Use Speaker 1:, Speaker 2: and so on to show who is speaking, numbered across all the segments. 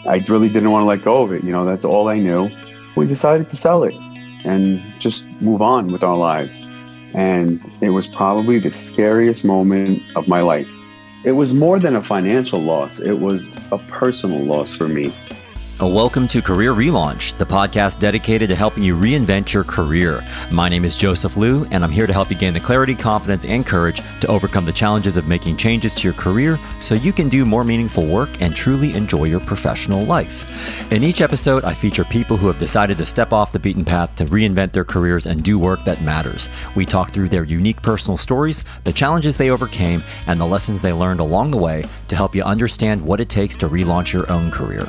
Speaker 1: I really didn't want to let go of it. That's all I knew. We decided to sell it and just move on with our lives. And it was probably the scariest moment of my life. It was more than a financial loss. It was a personal loss for me.
Speaker 2: Welcome to Career Relaunch, the podcast dedicated to helping you reinvent your career. My name is Joseph Liu, and I'm here to help you gain the clarity, confidence, and courage to overcome the challenges of making changes to your career so you can do more meaningful work and truly enjoy your professional life. In each episode, I feature people who have decided to step off the beaten path to reinvent their careers and do work that matters. We talk through their unique personal stories, the challenges they overcame, and the lessons they learned along the way to help you understand what it takes to relaunch your own career.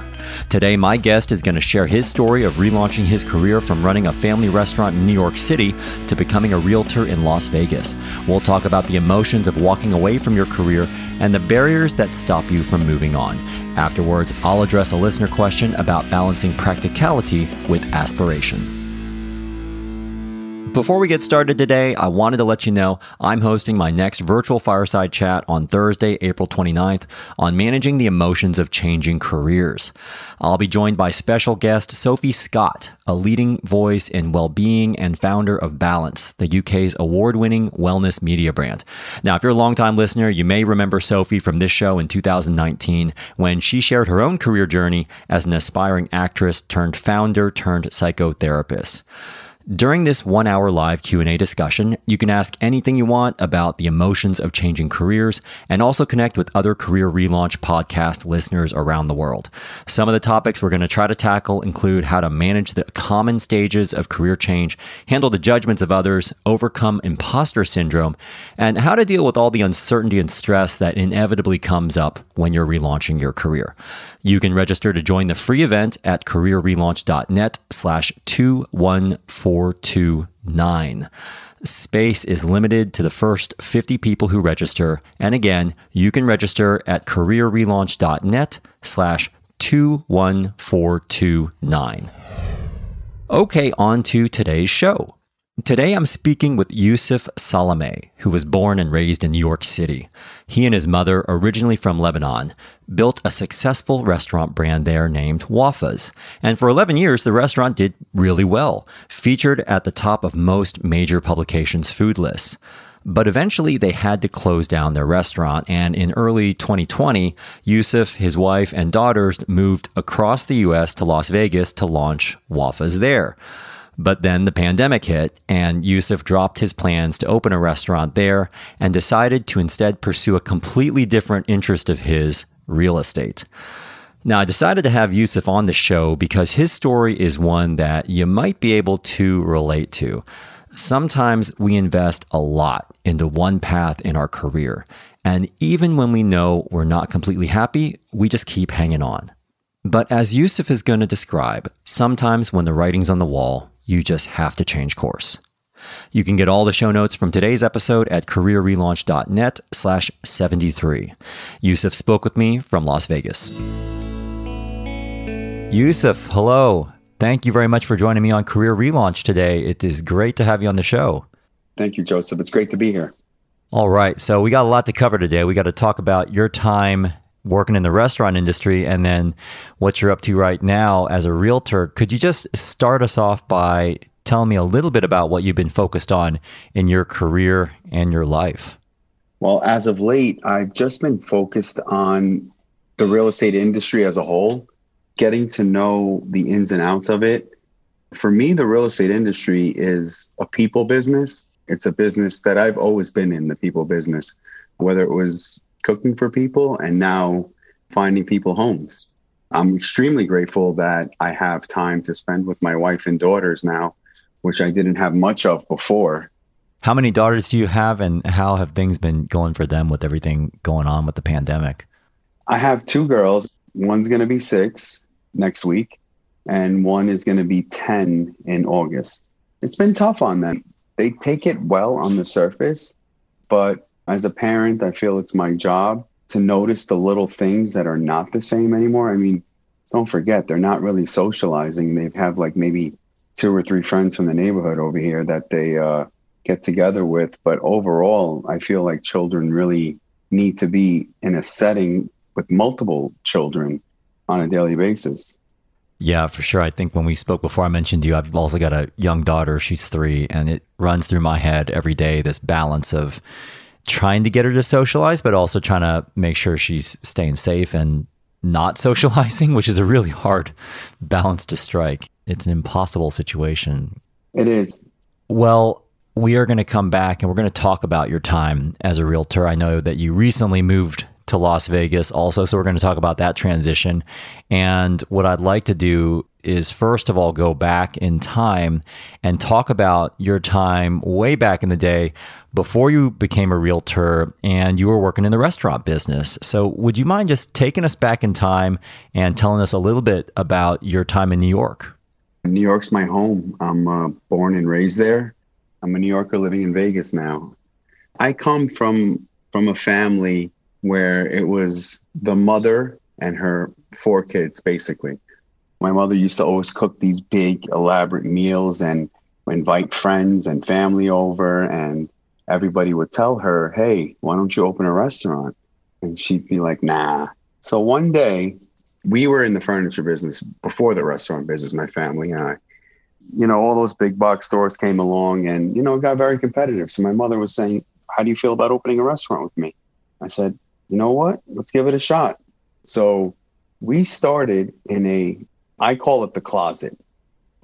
Speaker 2: Today, my guest is going to share his story of relaunching his career from running a family restaurant in New York City to becoming a realtor in Las Vegas. We'll talk about the emotions of walking away from your career and the barriers that stop you from moving on. Afterwards, I'll address a listener question about balancing practicality with aspiration. Before we get started today, I wanted to let you know I'm hosting my next virtual fireside chat on Thursday, April 29th on managing the emotions of changing careers. I'll be joined by special guest Sophie Scott, a leading voice in well-being and founder of Balance, the UK's award-winning wellness media brand. Now, if you're a longtime listener, you may remember Sophie from this show in 2019 when she shared her own career journey as an aspiring actress turned founder turned psychotherapist. During this 1-hour live Q&A discussion, you can ask anything you want about the emotions of changing careers and also connect with other Career Relaunch podcast listeners around the world. Some of the topics we're going to try to tackle include how to manage the common stages of career change, handle the judgments of others, overcome imposter syndrome, and how to deal with all the uncertainty and stress that inevitably comes up when you're relaunching your career. You can register to join the free event at careerrelaunch.net/21429. Space is limited to the first 50 people who register. And again, you can register at careerrelaunch.net/21429. Okay, on to today's show. Today, I'm speaking with Youssef Salameh, who was born and raised in New York City. He and his mother, originally from Lebanon, built a successful restaurant brand there named Wafa's. And for 11 years, the restaurant did really well, featured at the top of most major publications' food lists. But eventually, they had to close down their restaurant, and in early 2020, Youssef, his wife, and daughters moved across the U.S. to Las Vegas to launch Wafa's there. But then the pandemic hit, and Youssef dropped his plans to open a restaurant there and decided to instead pursue a completely different interest of his, real estate. Now, I decided to have Youssef on the show because his story is one that you might be able to relate to. Sometimes we invest a lot into one path in our career, and even when we know we're not completely happy, we just keep hanging on. But as Youssef is going to describe, sometimes when the writing's on the wall, you just have to change course. You can get all the show notes from today's episode at careerrelaunch.net/73. Youssef spoke with me from Las Vegas. Youssef, hello. Thank you very much for joining me on Career Relaunch today. It is great to have you on the show.
Speaker 1: Thank you, Joseph. It's great to be here.
Speaker 2: All right. So we got a lot to cover today. We got to talk about your time working in the restaurant industry and then what you're up to right now as a realtor. Could you just start us off by telling me a little bit about what you've been focused on in your career and your life?
Speaker 1: Well, as of late, I've just been focused on the real estate industry as a whole, getting to know the ins and outs of it. For me, the real estate industry is a people business. It's a business that I've always been in, the people business, whether it was cooking for people and now finding people homes. I'm extremely grateful that I have time to spend with my wife and daughters now, which I didn't have much of before.
Speaker 2: How many daughters do you have, and how have things been going for them with everything going on with the pandemic?
Speaker 1: I have 2 girls. One's going to be 6 next week, and one is going to be 10 in August. It's been tough on them. They take it well on the surface, but as a parent, I feel it's my job to notice the little things that are not the same anymore. I mean, don't forget, they're not really socializing. They have like maybe 2 or 3 friends from the neighborhood over here that they get together with. But overall, I feel like children really need to be in a setting with multiple children on a daily basis.
Speaker 2: Yeah, for sure. I think when we spoke before, I mentioned to you, I've also got a young daughter. She's 3, and it runs through my head every day, this balance of trying to get her to socialize, but also trying to make sure she's staying safe and not socializing, which is a really hard balance to strike. It's an impossible situation.
Speaker 1: It is.
Speaker 2: Well, we are going to come back and we're going to talk about your time as a realtor. I know that you recently moved to Las Vegas also, so we're going to talk about that transition. And what I'd like to do is first of all go back in time and talk about your time way back in the day before you became a realtor and you were working in the restaurant business. So would you mind just taking us back in time and telling us a little bit about your time in New York?
Speaker 1: New York's my home. I'm born and raised there. I'm a New Yorker living in Vegas now. I come from a family where it was the mother and her 4 kids, basically. My mother used to always cook these big, elaborate meals and invite friends and family over, and everybody would tell her, hey, why don't you open a restaurant? And she'd be like, nah. So one day, we were in the furniture business before the restaurant business, my family and I. All those big box stores came along and, it got very competitive. So my mother was saying, how do you feel about opening a restaurant with me? I said, you know what? Let's give it a shot. So we started I call it the closet.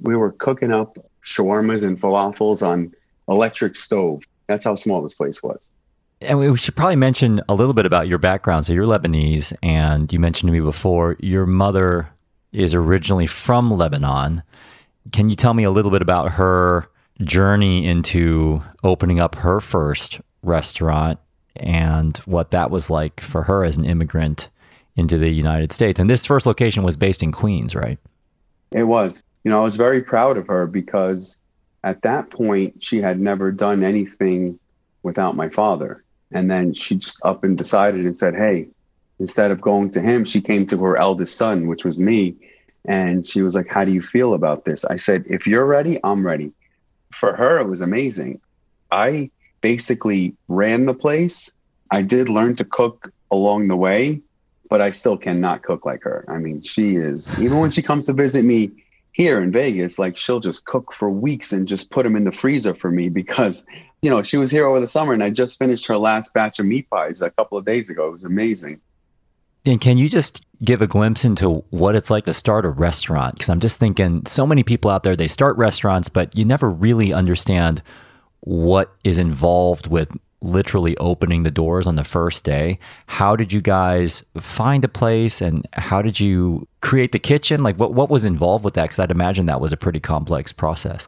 Speaker 1: We were cooking up shawarmas and falafels on electric stove. That's how small this place was.
Speaker 2: And we should probably mention a little bit about your background. So you're Lebanese, and you mentioned to me before, your mother is originally from Lebanon. Can you tell me a little bit about her journey into opening up her first restaurant and what that was like for her as an immigrant into the United States? And this first location was based in Queens, right?
Speaker 1: It was. I was very proud of her because at that point, she had never done anything without my father. And then she just up and decided and said, hey, instead of going to him, she came to her eldest son, which was me. And she was like, how do you feel about this? I said, if you're ready, I'm ready. For her, it was amazing. I basically ran the place. I did learn to cook along the way, but I still cannot cook like her. I mean, she is, even when she comes to visit me here in Vegas, like she'll just cook for weeks and just put them in the freezer for me because, she was here over the summer and I just finished her last batch of meat pies a couple of days ago. It was amazing.
Speaker 2: And can you just give a glimpse into what it's like to start a restaurant? Because I'm just thinking so many people out there, they start restaurants, but you never really understand what is involved with literally opening the doors on the first day. How did you guys find a place and how did you create the kitchen? Like what was involved with that? Because I'd imagine that was a pretty complex process.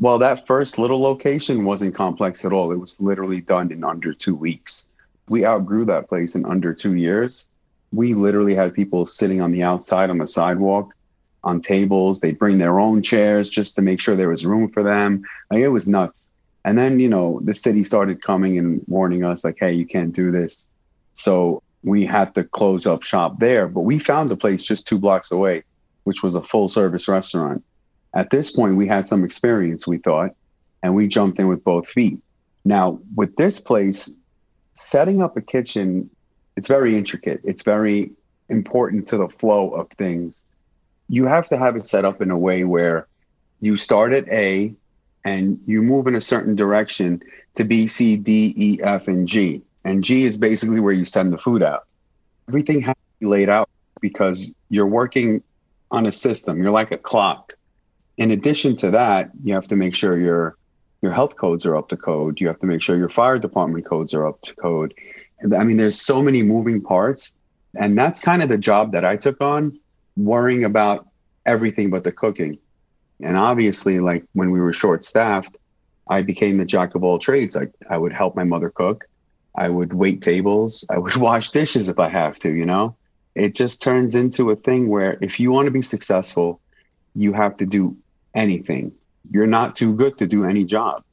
Speaker 1: Well, that first little location wasn't complex at all. It was literally done in under 2 weeks. We outgrew that place in under 2 years. We literally had people sitting on the outside on the sidewalk on tables. They'd bring their own chairs just to make sure there was room for them. Like, it was nuts. And then, the city started coming and warning us like, hey, you can't do this. So we had to close up shop there. But we found a place just 2 blocks away, which was a full service restaurant. At this point, we had some experience, we thought, and we jumped in with both feet. Now, with this place, setting up a kitchen, it's very intricate. It's very important to the flow of things. You have to have it set up in a way where you start at A and you move in a certain direction to B, C, D, E, F, and G. And G is basically where you send the food out. Everything has to be laid out because you're working on a system. You're like a clock. In addition to that, you have to make sure your health codes are up to code. You have to make sure your fire department codes are up to code. I mean, there's so many moving parts. And that's kind of the job that I took on, worrying about everything but the cooking. And obviously, like when we were short staffed, I became the jack of all trades. I would help my mother cook. I would wait tables. I would wash dishes if I have to, It just turns into a thing where if you want to be successful, you have to do anything. You're not too good to do any job.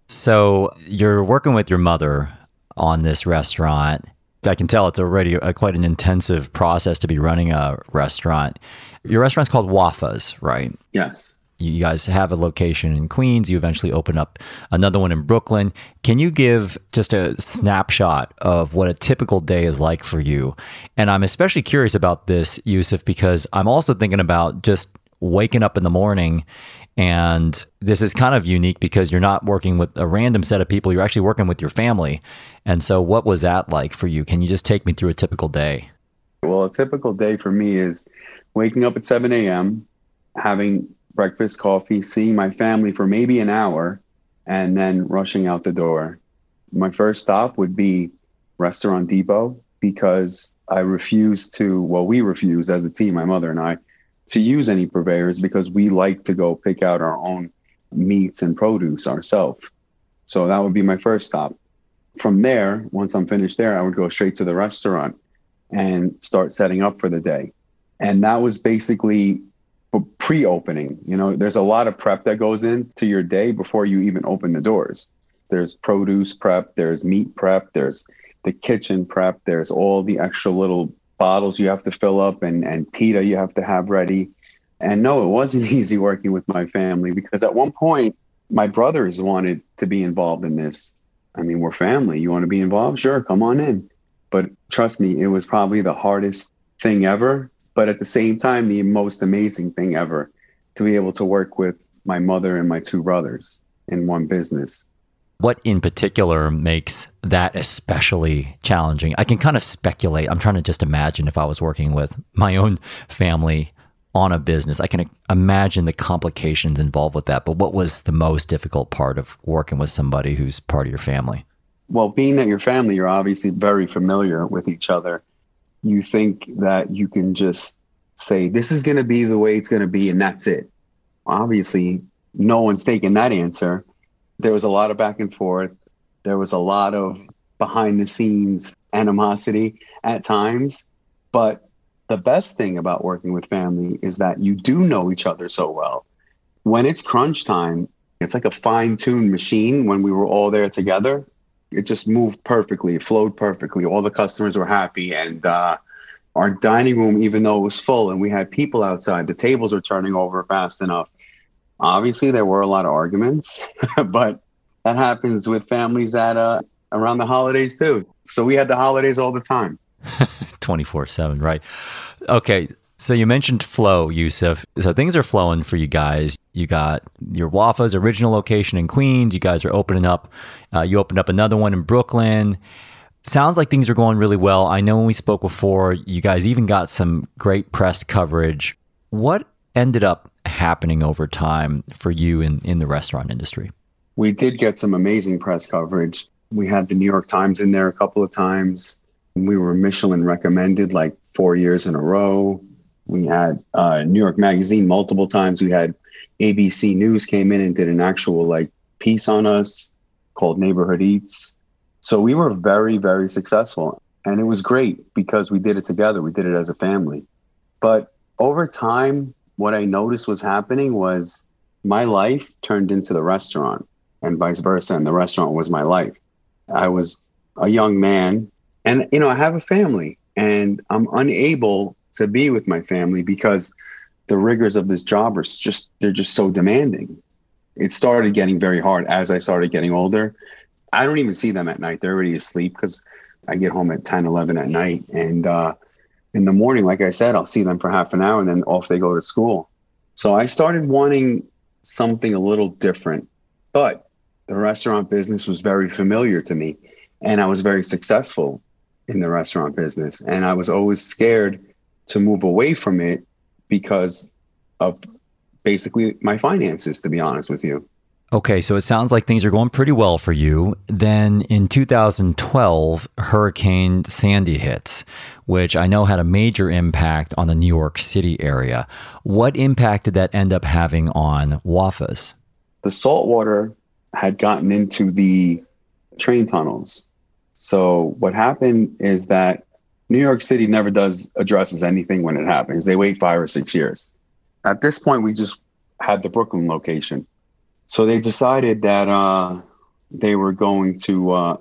Speaker 2: So you're working with your mother on this restaurant. I can tell it's already quite an intensive process to be running a restaurant. Your restaurant's called Wafa's, right?
Speaker 1: Yes.
Speaker 2: You guys have a location in Queens. You eventually open up another one in Brooklyn. Can you give just a snapshot of what a typical day is like for you? And I'm especially curious about this, Youssef, because I'm also thinking about just waking up in the morning. And this is kind of unique because you're not working with a random set of people. You're actually working with your family. And so what was that like for you? Can you just take me through a typical day?
Speaker 1: Well, a typical day for me is waking up at 7 a.m., having breakfast, coffee, seeing my family for maybe an hour, and then rushing out the door. My first stop would be Restaurant Depot because we refuse as a team, my mother and I, to use any purveyors because we like to go pick out our own meats and produce ourselves. So that would be my first stop. From there, once I'm finished there, I would go straight to the restaurant and start setting up for the day. And that was basically pre-opening. There's a lot of prep that goes into your day before you even open the doors. There's produce prep, there's meat prep, there's the kitchen prep, there's all the extra little bottles you have to fill up and pita you have to have ready. And no, it wasn't easy working with my family because at one point, my brothers wanted to be involved in this. I mean, we're family. You want to be involved? Sure, come on in. But trust me, it was probably the hardest thing ever. But at the same time, the most amazing thing ever to be able to work with my mother and my two brothers in one business.
Speaker 2: What in particular makes that especially challenging? I can kind of speculate. I'm trying to just imagine if I was working with my own family on a business. I can imagine the complications involved with that. But what was the most difficult part of working with somebody who's part of your family?
Speaker 1: Well, being that your family, you're obviously very familiar with each other. You think that you can just say, this is going to be the way it's going to be, and that's it. Obviously, no one's taking that answer. There was a lot of back and forth. There was a lot of behind the scenes animosity at times. But the best thing about working with family is that you do know each other so well. When it's crunch time, it's like a fine-tuned machine. When we were all there together, it just moved perfectly. It flowed perfectly. All the customers were happy. And our dining room, even though it was full and we had people outside, the tables were turning over fast enough. Obviously, there were a lot of arguments, but that happens with families at around the holidays too. So we had the holidays all the time.
Speaker 2: 24/7, right? Okay. So you mentioned flow, Youssef. So things are flowing for you guys. You got your Wafa's original location in Queens. You guys are opening up. You opened up another one in Brooklyn. Sounds like things are going really well. I know when we spoke before, you guys even got some great press coverage. What ended up happening over time for you in the restaurant industry?
Speaker 1: We did get some amazing press coverage. We had the New York Times in there a couple of times. We were Michelin recommended like 4 years in a row. We had New York Magazine multiple times. We had ABC News came in and did an actual piece on us called Neighborhood Eats. So we were very, very successful. And it was great because we did it together. We did it as a family. But over time, what I noticed was happening was my life turned into the restaurant and vice versa. And the restaurant was my life. I was a young man and, I have a family and I'm unable to be with my family because the rigors of this job they're just so demanding. It started getting very hard as I started getting older. I don't even see them at night. They're already asleep because I get home at 10, 11 at night. And in the morning, like I said, I'll see them for half an hour and then off they go to school. So I started wanting something a little different, but the restaurant business was very familiar to me and I was very successful in the restaurant business. And I was always scared to move away from it because of basically my finances, to be honest with you.
Speaker 2: Okay, so it sounds like things are going pretty well for you. Then in 2012, Hurricane Sandy hits, which I know had a major impact on the New York City area. What impact did that end up having on Wafa's?
Speaker 1: The salt water had gotten into the train tunnels. So what happened is that New York City never addresses anything when it happens. They wait 5 or 6 years. At this point, we just had the Brooklyn location. So they decided that they were going to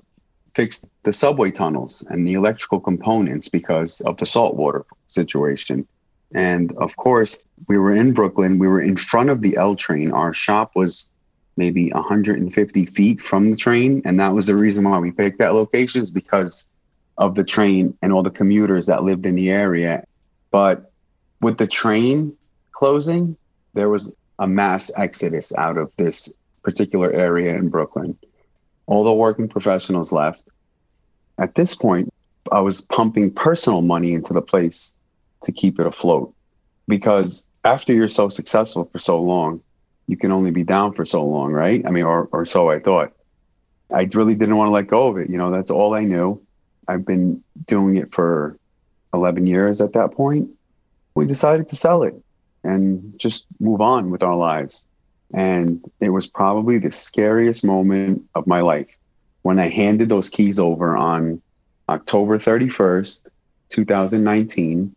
Speaker 1: fix the subway tunnels and the electrical components because of the saltwater situation. And of course, we were in Brooklyn. We were in front of the L train. Our shop was maybe 150 feet from the train. And that was the reason why we picked that location, is because of the train and all the commuters that lived in the area. But with the train closing, there was a mass exodus out of this particular area in Brooklyn. All the working professionals left. At this point, I was pumping personal money into the place to keep it afloat, because after you're so successful for so long, you can only be down for so long, right? I mean, or so I thought. I really didn't want to let go of it. You know, that's all I knew. I've been doing it for 11 years at that point. We decided to sell it and just move on with our lives. And it was probably the scariest moment of my life when I handed those keys over on October 31st, 2019.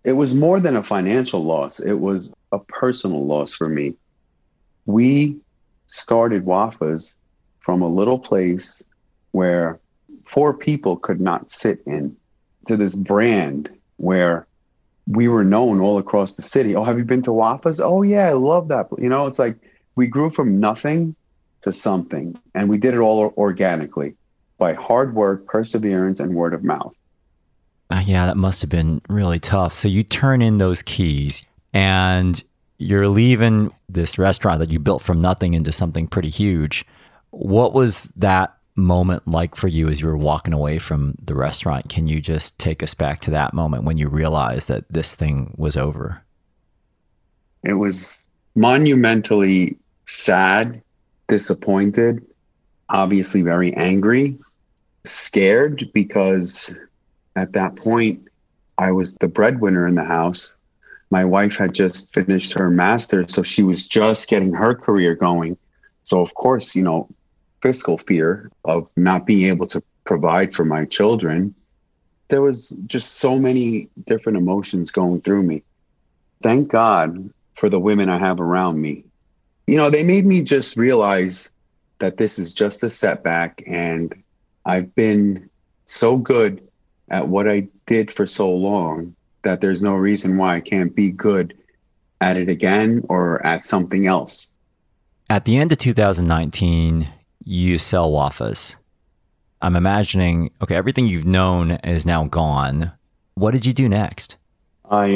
Speaker 1: It was more than a financial loss. It was a personal loss for me. We started Wafas from a little place where 4 people could not sit in, to this brand where we were known all across the city. Oh, have you been to Wafas? Oh yeah, I love that. You know, it's like we grew from nothing to something, and we did it all organically by hard work, perseverance, and word of mouth.
Speaker 2: Yeah, that must have been really tough. So you turn in those keys and you're leaving this restaurant that you built from nothing into something pretty huge. What was that moment like for you as you were walking away from the restaurant? Can you just take us back to that moment when you realized that this thing was over?
Speaker 1: It was monumentally sad, disappointed, obviously very angry, scared, because at that point, I was the breadwinner in the house. My wife had just finished her master's, so she was just getting her career going. So of course, you know, fiscal fear of not being able to provide for my children. There was just so many different emotions going through me. Thank God for the women I have around me. You know, they made me just realize that this is just a setback, and I've been so good at what I did for so long that there's no reason why I can't be good at it again or at something else.
Speaker 2: At the end of 2019, you sell Wafas. I'm imagining, okay, everything you've known is now gone. What did you do next?
Speaker 1: I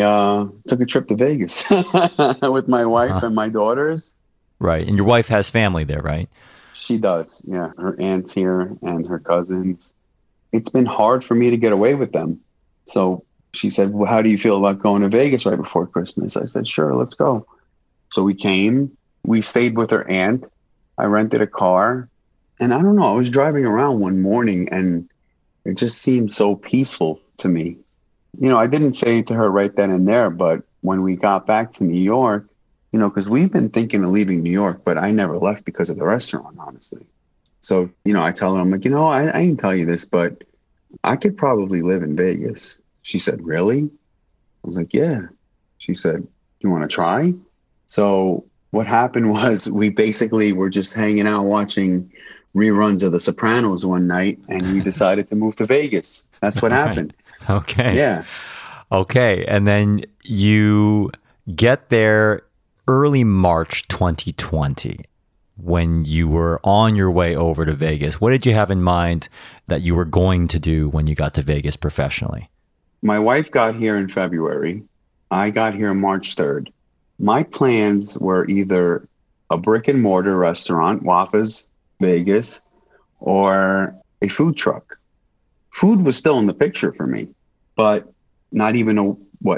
Speaker 1: took a trip to Vegas with my wife and my daughters.
Speaker 2: Right. And your wife has family there, right?
Speaker 1: She does. Yeah. Her aunt's here and her cousins. It's been hard for me to get away with them. So she said, well, how do you feel about going to Vegas right before Christmas? I said, sure, let's go. So we came. We stayed with her aunt. I rented a car. And I don't know, I was driving around one morning and it just seemed so peaceful to me. You know, I didn't say it to her right then and there, but when we got back to New York, you know, because we've been thinking of leaving New York, but I never left because of the restaurant, honestly. So, you know, I tell her, I'm like, you know, I didn't tell you this, but I could probably live in Vegas. She said, really? I was like, yeah. She said, you want to try? So what happened was we basically were just hanging out watching reruns of The Sopranos one night, and we decided to move to Vegas. That's what happened.
Speaker 2: Right. Okay.
Speaker 1: Yeah.
Speaker 2: Okay. And then you get there early March 2020 when you were on your way over to Vegas. What did you have in mind that you were going to do when you got to Vegas professionally?
Speaker 1: My wife got here in February. I got here March 3rd. My plans were either a brick and mortar restaurant, Wafas, Vegas, or a food truck. Food was still in the picture for me, but not even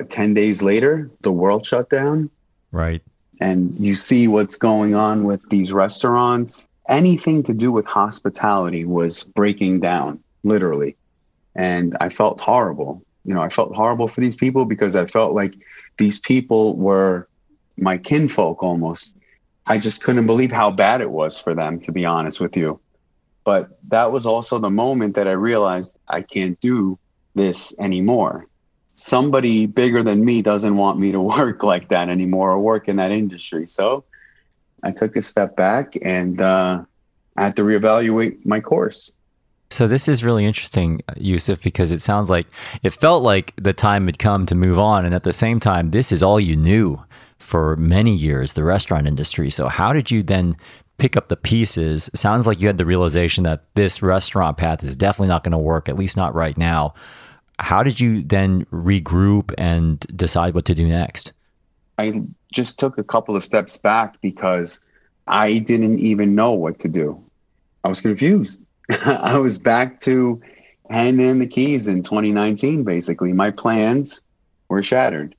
Speaker 1: 10 days later, the world shut down.
Speaker 2: Right.
Speaker 1: And you see what's going on with these restaurants. Anything to do with hospitality was breaking down, literally. And I felt horrible. You know, I felt horrible for these people because I felt like these people were my kinfolk almost. I just couldn't believe how bad it was for them, to be honest with you. But that was also the moment that I realized I can't do this anymore. Somebody bigger than me doesn't want me to work like that anymore or work in that industry. So I took a step back and I had to reevaluate my course.
Speaker 2: So this is really interesting, Youssef, because it sounds like it felt like the time had come to move on. And at the same time, this is all you knew for many years, the restaurant industry. So how did you then pick up the pieces? Sounds like you had the realization that this restaurant path is definitely not going to work, at least not right now. How did you then regroup and decide what to do next?
Speaker 1: I just took a couple of steps back because I didn't even know what to do. I was confused. I was back to handing in the keys in 2019, basically. My plans were shattered.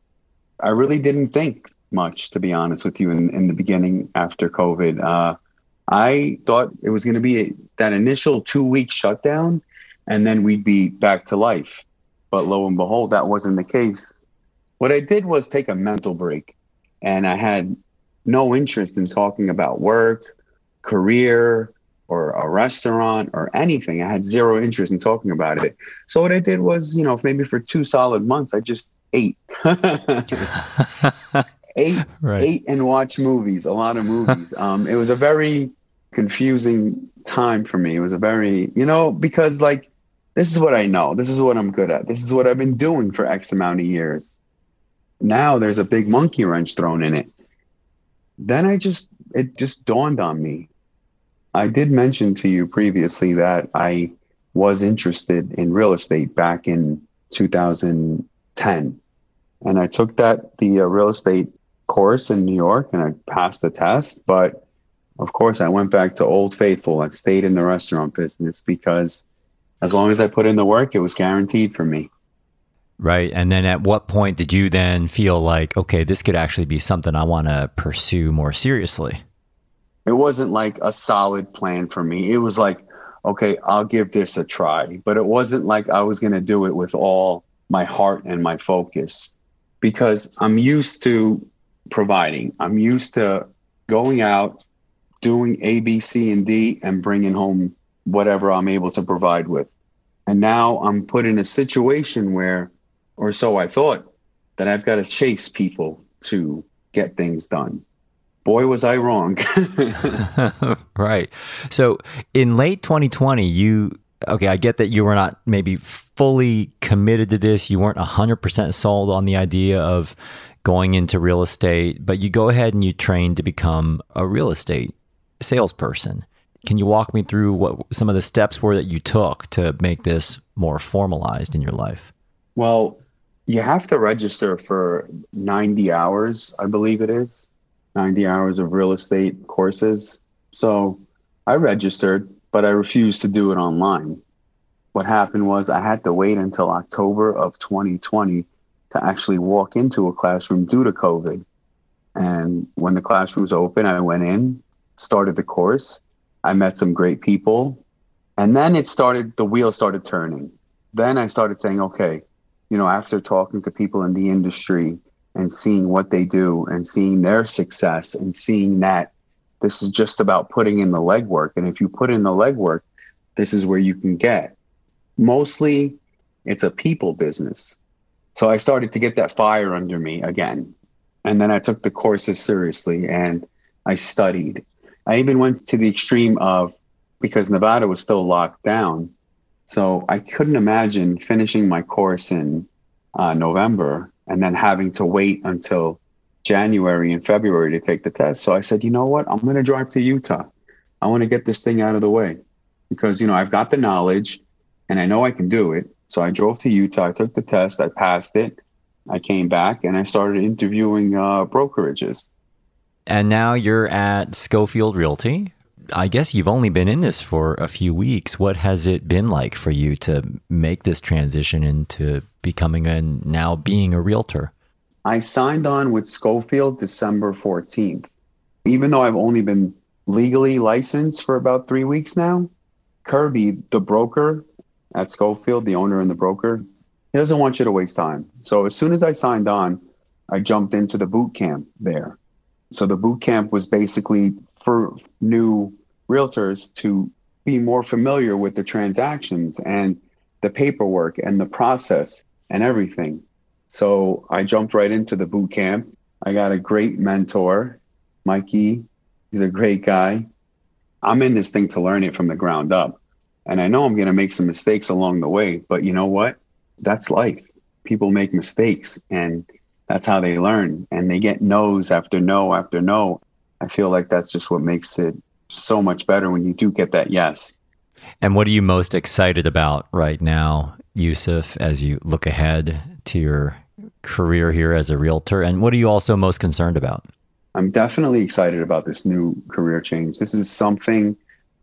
Speaker 1: I really didn't think much, to be honest with you, in the beginning after COVID. I thought it was going to be that initial 2-week shutdown, and then we'd be back to life. But lo and behold, that wasn't the case. What I did was take a mental break, and I had no interest in talking about work, career, or a restaurant or anything. I had zero interest in talking about it. So what I did was, maybe for 2 solid months, I just ate.
Speaker 2: Right.
Speaker 1: Ate and watched movies, a lot of movies. It was a very confusing time for me. It was a very, because this is what I know. This is what I'm good at. This is what I've been doing for X amount of years. Now there's a big monkey wrench thrown in it. Then it just dawned on me. I did mention to you previously that I was interested in real estate back in 2010. And I took the real estate course in New York, and I passed the test. But of course, I went back to Old Faithful. I stayed in the restaurant business because as long as I put in the work, it was guaranteed for me.
Speaker 2: Right. And then at what point did you then feel like, okay, this could actually be something I want to pursue more seriously?
Speaker 1: It wasn't like a solid plan for me. It was like, okay, I'll give this a try. But it wasn't like I was going to do it with all my heart and my focus, because I'm used to providing. I'm used to going out, doing A, B, C, and D, and bringing home whatever I'm able to provide with. And now I'm put in a situation where, or so I thought, that I've got to chase people to get things done. Boy, was I wrong.
Speaker 2: Right. So in late 2020, I get that you were not maybe fully committed to this. You weren't 100% sold on the idea of going into real estate, but you go ahead and you train to become a real estate salesperson. Can you walk me through what some of the steps were that you took to make this more formalized in your life?
Speaker 1: Well, you have to register for 90 hours, I believe it is. 90 hours of real estate courses. So I registered, but I refused to do it online. What happened was I had to wait until October of 2020 to actually walk into a classroom due to COVID. And when the classrooms opened, I went in, started the course. I met some great people. And then the wheel started turning. Then I started saying, okay, after talking to people in the industry and seeing what they do and seeing their success and seeing that this is just about putting in the legwork. And if you put in the legwork, this is where you can get. Mostly it's a people business. So I started to get that fire under me again. And then I took the courses seriously and I studied. I even went to the extreme of, because Nevada was still locked down, so I couldn't imagine finishing my course in November and then having to wait until January and February to take the test. So I said, you know what? I'm going to drive to Utah. I want to get this thing out of the way because, I've got the knowledge and I know I can do it. So I drove to Utah. I took the test. I passed it. I came back and I started interviewing brokerages.
Speaker 2: And now you're at Schofield Realty. I guess you've only been in this for a few weeks. What has it been like for you to make this transition into becoming now being a realtor?
Speaker 1: I signed on with Schofield December 14th. Even though I've only been legally licensed for about 3 weeks now, Kirby, the broker at Schofield, the owner and the broker, he doesn't want you to waste time. So as soon as I signed on, I jumped into the boot camp there. So the boot camp was basically for new realtors to be more familiar with the transactions and the paperwork and the process and everything. So I jumped right into the boot camp. I got a great mentor, Mikey. He's a great guy. I'm in this thing to learn it from the ground up. And I know I'm going to make some mistakes along the way, but you know what? That's life. People make mistakes, and that's how they learn. And they get no's after no after no. I feel like that's just what makes it so much better when you do get that yes.
Speaker 2: And what are you most excited about right now, Youssef, as you look ahead to your career here as a realtor? And what are you also most concerned about?
Speaker 1: I'm definitely excited about this new career change. This is something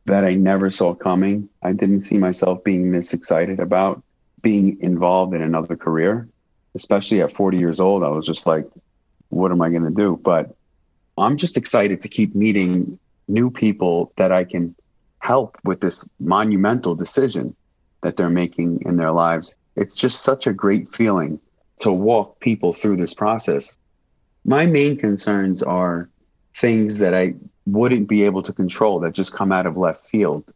Speaker 1: that I never saw coming. I didn't see myself being this excited about being involved in another career, especially at 40 years old. I was just like, what am I going to do? But I'm just excited to keep meeting new people that I can help with this monumental decision that they're making in their lives. It's just such a great feeling to walk people through this process. My main concerns are things that I wouldn't be able to control that just come out of left field.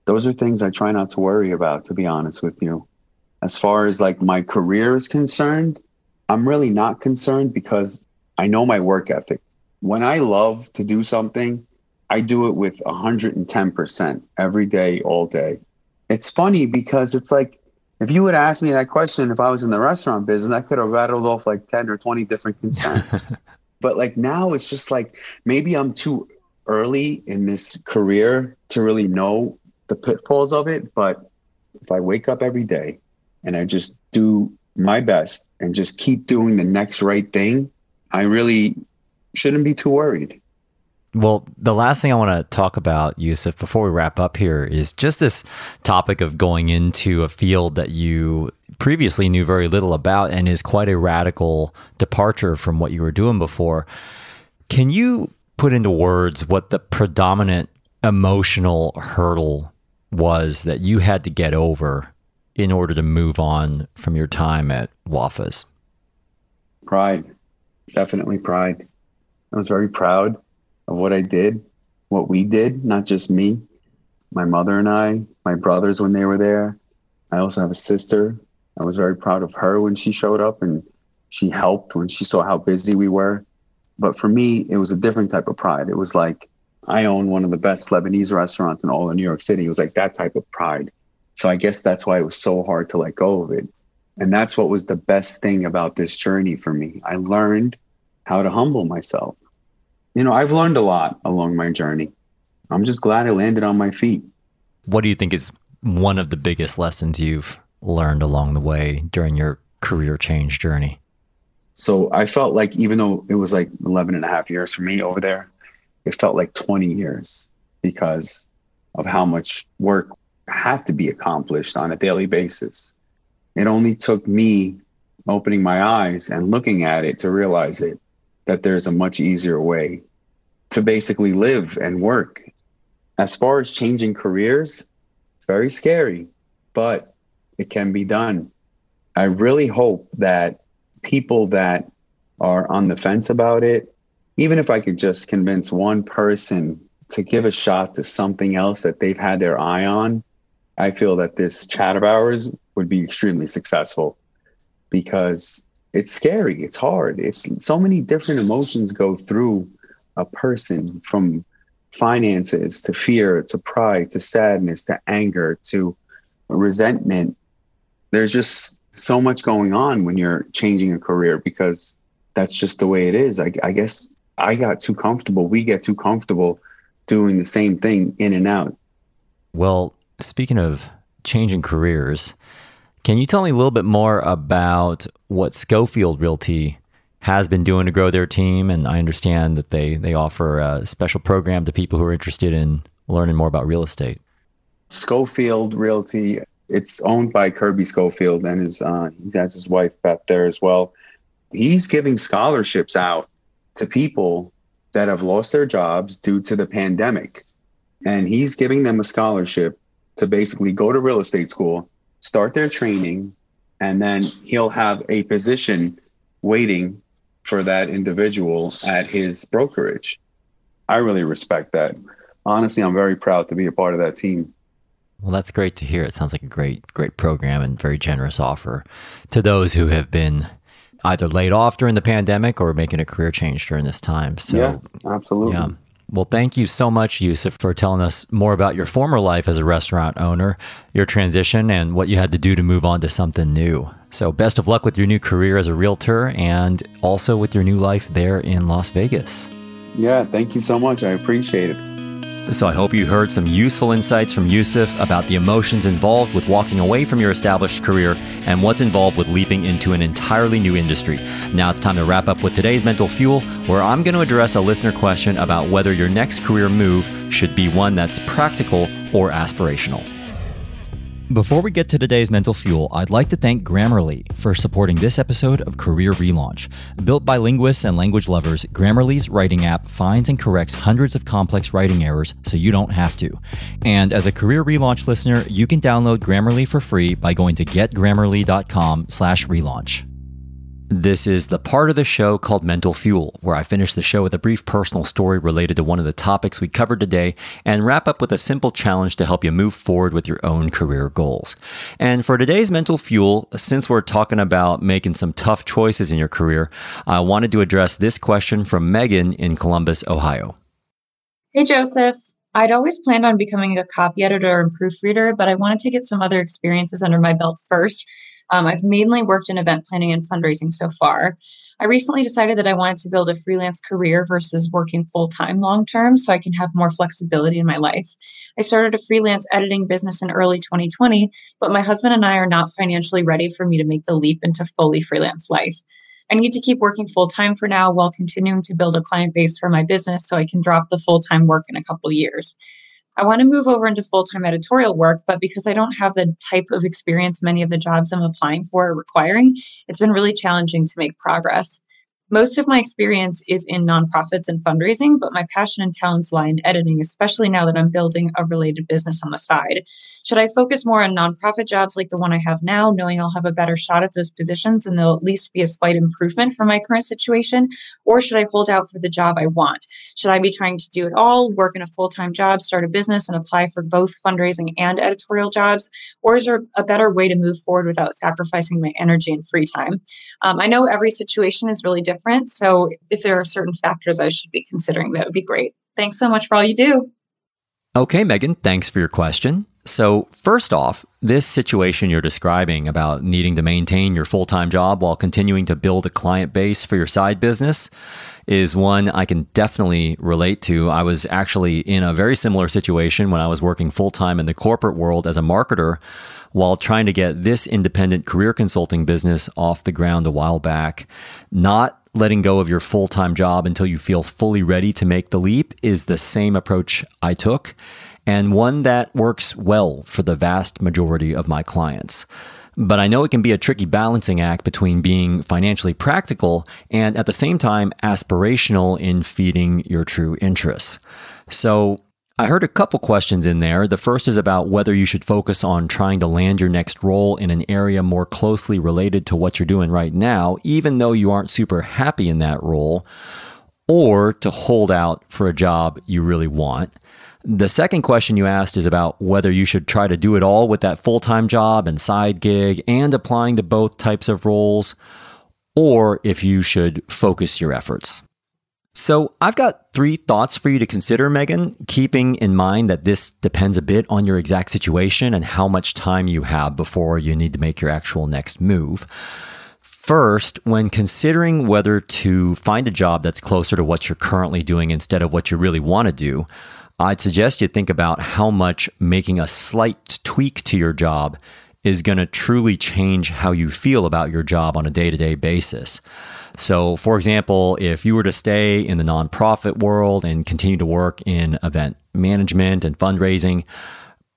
Speaker 1: Those are things I try not to worry about, to be honest with you. As far as like my career is concerned, I'm really not concerned because I know my work ethic. When I love to do something, I do it with 110% every day, all day. It's funny because it's like, if you would ask me that question, if I was in the restaurant business, I could have rattled off like 10 or 20 different concerns. But like now it's just like, maybe I'm too early in this career to really know the pitfalls of it. But if I wake up every day and I just do my best and just keep doing the next right thing, I really shouldn't be too worried.
Speaker 2: Well, the last thing I want to talk about, Youssef, before we wrap up here is just this topic of going into a field that you previously knew very little about and is quite a radical departure from what you were doing before. Can you put into words what the predominant emotional hurdle was that you had to get over in order to move on from your time at Waffas?
Speaker 1: Pride, definitely pride. I was very proud of what I did, what we did, not just me, my mother and I, my brothers when they were there. I also have a sister. I was very proud of her when she showed up and she helped when she saw how busy we were. But for me, it was a different type of pride. It was like, I own one of the best Lebanese restaurants in all of New York City. It was like that type of pride. So I guess that's why it was so hard to let go of it. And that's what was the best thing about this journey for me. I learned how to humble myself. You know, I've learned a lot along my journey. I'm just glad I landed on my feet.
Speaker 2: What do you think is one of the biggest lessons you've learned along the way during your career change journey?
Speaker 1: So I felt like even though it was like 11 and a half years for me over there, it felt like 20 years because of how much work had to be accomplished on a daily basis. It only took me opening my eyes and looking at it to realize it, that there's a much easier way to basically live and work. As far as changing careers, it's very scary, but it can be done. I really hope that people that are on the fence about it, even if I could just convince one person to give a shot to something else that they've had their eye on, I feel that this chat of ours would be extremely successful because it's scary. It's hard. It's so many different emotions go through a person, from finances to fear to pride to sadness to anger to resentment. There's just so much going on when you're changing a career because that's just the way it is. I guess I got too comfortable. We get too comfortable doing the same thing in and out.
Speaker 2: Well, speaking of changing careers, can you tell me a little bit more about what Schofield Realty has been doing to grow their team? And I understand that they offer a special program to people who are interested in learning more about real estate.
Speaker 1: Schofield Realty, it's owned by Kirby Schofield, and he has his wife Beth there as well. He's giving scholarships out to people that have lost their jobs due to the pandemic. And he's giving them a scholarship to basically go to real estate school, start their training, and then he'll have a position waiting for that individual at his brokerage. I really respect that. Honestly, I'm very proud to be a part of that team.
Speaker 2: Well, that's great to hear. It sounds like a great program and very generous offer to those who have been either laid off during the pandemic or making a career change during this time. So,
Speaker 1: yeah, absolutely. Yeah.
Speaker 2: Well, thank you so much, Youssef, for telling us more about your former life as a restaurant owner, your transition, and what you had to do to move on to something new. So best of luck with your new career as a realtor and also with your new life there in Las Vegas.
Speaker 1: Yeah, thank you so much. I appreciate it.
Speaker 2: So I hope you heard some useful insights from Youssef about the emotions involved with walking away from your established career and what's involved with leaping into an entirely new industry. Now it's time to wrap up with today's Mental Fuel, where I'm going to address a listener question about whether your next career move should be one that's practical or aspirational. Before we get to today's Mental Fuel, I'd like to thank Grammarly for supporting this episode of Career Relaunch. Built by linguists and language lovers, Grammarly's writing app finds and corrects hundreds of complex writing errors so you don't have to. And as a Career Relaunch listener, you can download Grammarly for free by going to getgrammarly.com/relaunch. This is the part of the show called Mental Fuel, where I finish the show with a brief personal story related to one of the topics we covered today and wrap up with a simple challenge to help you move forward with your own career goals. And for today's Mental Fuel, since we're talking about making some tough choices in your career, I wanted to address this question from Megan in Columbus, Ohio.
Speaker 3: Hey, Joseph. I'd always planned on becoming a copy editor and proofreader, but I wanted to get some other experiences under my belt first. I've mainly worked in event planning and fundraising so far. I recently decided that I wanted to build a freelance career versus working full-time long-term so I can have more flexibility in my life. I started a freelance editing business in early 2020, but my husband and I are not financially ready for me to make the leap into fully freelance life. I need to keep working full-time for now while continuing to build a client base for my business so I can drop the full-time work in a couple years. I want to move over into full-time editorial work, but because I don't have the type of experience many of the jobs I'm applying for are requiring, it's been really challenging to make progress. Most of my experience is in nonprofits and fundraising, but my passion and talents lie in editing, especially now that I'm building a related business on the side. Should I focus more on nonprofit jobs like the one I have now, knowing I'll have a better shot at those positions and there'll at least be a slight improvement from my current situation? Or should I hold out for the job I want? Should I be trying to do it all, work in a full-time job, start a business, and apply for both fundraising and editorial jobs? Or is there a better way to move forward without sacrificing my energy and free time? I know every situation is really different, so if there are certain factors I should be considering, that would be great. Thanks so much for all you do.
Speaker 2: Okay, Megan, thanks for your question. So first off, this situation you're describing about needing to maintain your full-time job while continuing to build a client base for your side business is one I can definitely relate to. I was actually in a very similar situation when I was working full-time in the corporate world as a marketer while trying to get this independent career consulting business off the ground a while back. Not letting go of your full-time job until you feel fully ready to make the leap is the same approach I took, and one that works well for the vast majority of my clients. But I know it can be a tricky balancing act between being financially practical and at the same time aspirational in feeding your true interests. So I heard a couple questions in there. The first is about whether you should focus on trying to land your next role in an area more closely related to what you're doing right now, even though you aren't super happy in that role, or to hold out for a job you really want. The second question you asked is about whether you should try to do it all with that full-time job and side gig and applying to both types of roles, or if you should focus your efforts. So I've got 3 thoughts for you to consider, Megan, keeping in mind that this depends a bit on your exact situation and how much time you have before you need to make your actual next move. First, when considering whether to find a job that's closer to what you're currently doing instead of what you really want to do, I'd suggest you think about how much making a slight tweak to your job is going to truly change how you feel about your job on a day-to-day basis. So, for example, if you were to stay in the nonprofit world and continue to work in event management and fundraising,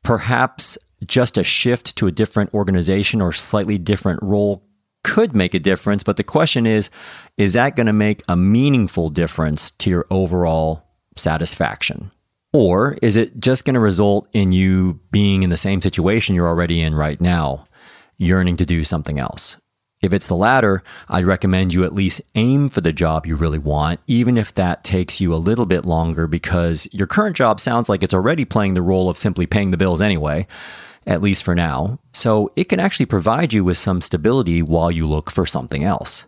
Speaker 2: perhaps just a shift to a different organization or slightly different role could make a difference. But the question is that going to make a meaningful difference to your overall satisfaction? Or is it just going to result in you being in the same situation you're already in right now, yearning to do something else? If it's the latter, I'd recommend you at least aim for the job you really want, even if that takes you a little bit longer, because your current job sounds like it's already playing the role of simply paying the bills anyway, at least for now. So it can actually provide you with some stability while you look for something else.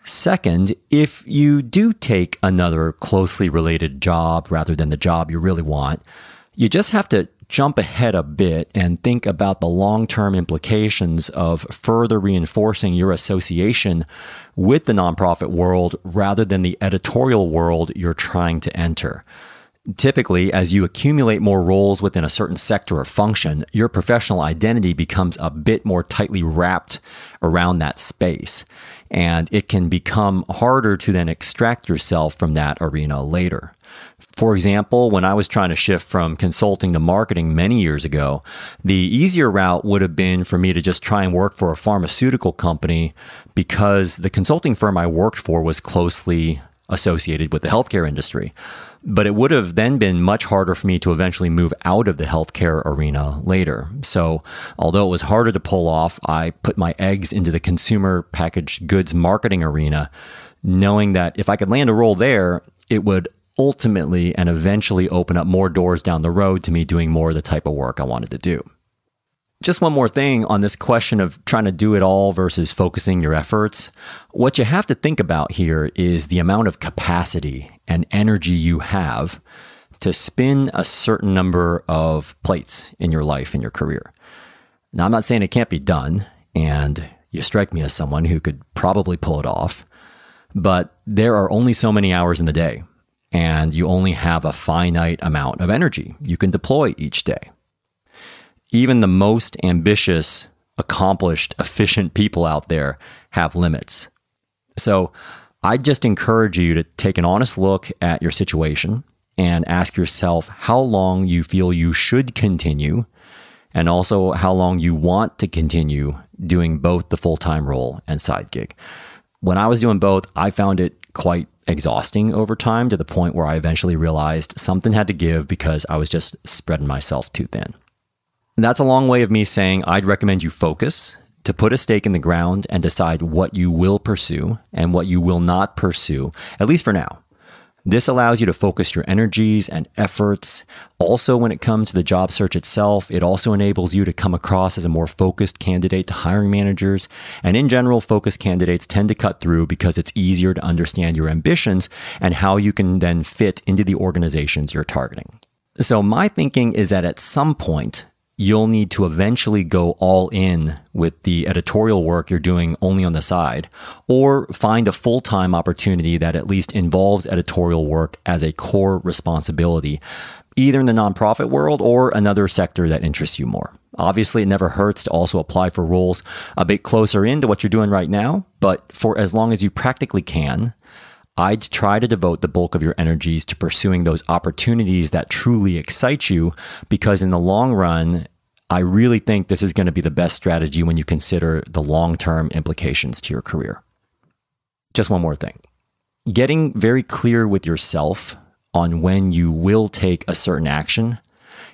Speaker 2: Second, if you do take another closely related job rather than the job you really want, you just have to jump ahead a bit and think about the long-term implications of further reinforcing your association with the nonprofit world rather than the editorial world you're trying to enter. Typically, as you accumulate more roles within a certain sector or function, your professional identity becomes a bit more tightly wrapped around that space, and it can become harder to then extract yourself from that arena later. For example, when I was trying to shift from consulting to marketing many years ago, the easier route would have been for me to just try and work for a pharmaceutical company because the consulting firm I worked for was closely associated with the healthcare industry. But it would have then been much harder for me to eventually move out of the healthcare arena later. So although it was harder to pull off, I put my eggs into the consumer packaged goods marketing arena, knowing that if I could land a role there, it would ultimately and eventually open up more doors down the road to me doing more of the type of work I wanted to do. Just one more thing on this question of trying to do it all versus focusing your efforts. What you have to think about here is the amount of capacity and energy you have to spin a certain number of plates in your life and your career. Now, I'm not saying it can't be done, and you strike me as someone who could probably pull it off, but there are only so many hours in the day, and you only have a finite amount of energy you can deploy each day. Even the most ambitious, accomplished, efficient people out there have limits. So I just encourage you to take an honest look at your situation and ask yourself how long you feel you should continue, and also how long you want to continue doing both the full-time role and side gig. When I was doing both, I found it quite exhausting over time, to the point where I eventually realized something had to give because I was just spreading myself too thin. And that's a long way of me saying I'd recommend you focus, to put a stake in the ground and decide what you will pursue and what you will not pursue, at least for now. This allows you to focus your energies and efforts. Also, when it comes to the job search itself, it also enables you to come across as a more focused candidate to hiring managers. And in general, focused candidates tend to cut through because it's easier to understand your ambitions and how you can then fit into the organizations you're targeting. So my thinking is that at some point, you'll need to eventually go all in with the editorial work you're doing only on the side, or find a full-time opportunity that at least involves editorial work as a core responsibility, either in the nonprofit world or another sector that interests you more. Obviously, it never hurts to also apply for roles a bit closer into what you're doing right now, but for as long as you practically can, I'd try to devote the bulk of your energies to pursuing those opportunities that truly excite you, because in the long run, I really think this is going to be the best strategy when you consider the long-term implications to your career. Just one more thing. Getting very clear with yourself on when you will take a certain action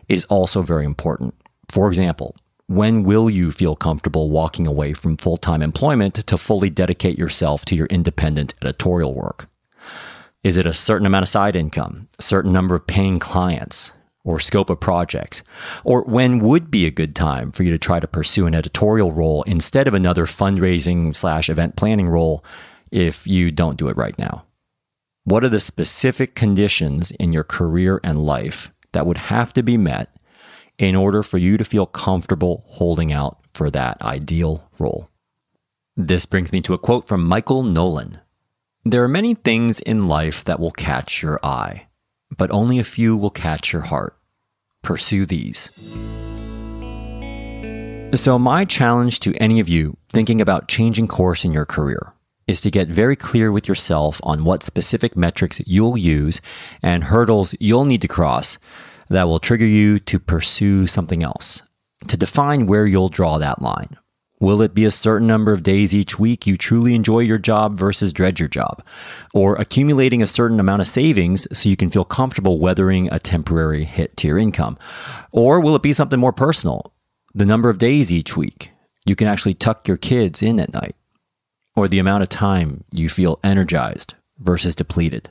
Speaker 2: is also very important. For example, when will you feel comfortable walking away from full-time employment to fully dedicate yourself to your independent editorial work? Is it a certain amount of side income, a certain number of paying clients, or scope of projects? Or when would be a good time for you to try to pursue an editorial role instead of another fundraising/event planning role if you don't do it right now? What are the specific conditions in your career and life that would have to be met in order for you to feel comfortable holding out for that ideal role? This brings me to a quote from Michael Nolan. There are many things in life that will catch your eye, but only a few will catch your heart. Pursue these. So my challenge to any of you thinking about changing course in your career is to get very clear with yourself on what specific metrics you'll use and hurdles you'll need to cross that will trigger you to pursue something else, to define where you'll draw that line. Will it be a certain number of days each week you truly enjoy your job versus dread your job? Or accumulating a certain amount of savings so you can feel comfortable weathering a temporary hit to your income? Or will it be something more personal? The number of days each week you can actually tuck your kids in at night? Or the amount of time you feel energized versus depleted?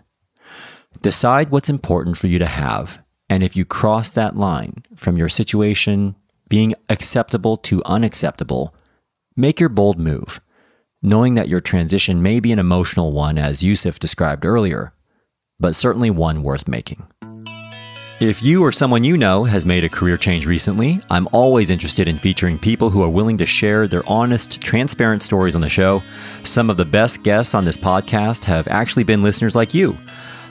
Speaker 2: Decide what's important for you to have, and if you cross that line from your situation being acceptable to unacceptable, make your bold move. knowing that your transition may be an emotional one, as Youssef described earlier, but certainly one worth making. If you or someone you know has made a career change recently, I'm always interested in featuring people who are willing to share their honest, transparent stories on the show. Some of the best guests on this podcast have actually been listeners like you.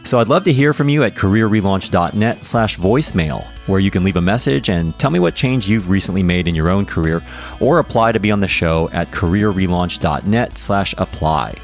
Speaker 2: So I'd love to hear from you at careerrelaunch.net/voicemail, where you can leave a message and tell me what change you've recently made in your own career, or apply to be on the show at careerrelaunch.net/apply.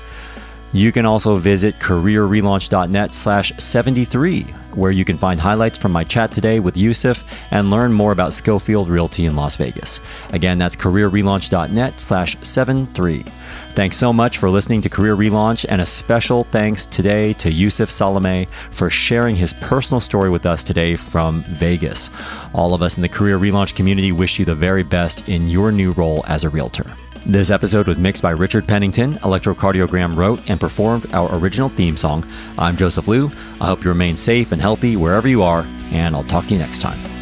Speaker 2: You can also visit careerrelaunch.net/73, where you can find highlights from my chat today with Youssef and learn more about Schofield Realty in Las Vegas. Again, that's careerrelaunch.net/73. Thanks so much for listening to Career Relaunch, and a special thanks today to Youssef Salameh for sharing his personal story with us today from Vegas. All of us in the Career Relaunch community wish you the very best in your new role as a realtor. This episode was mixed by Richard Pennington. Electrocardiogram wrote and performed our original theme song. I'm Joseph Liu. I hope you remain safe and healthy wherever you are, and I'll talk to you next time.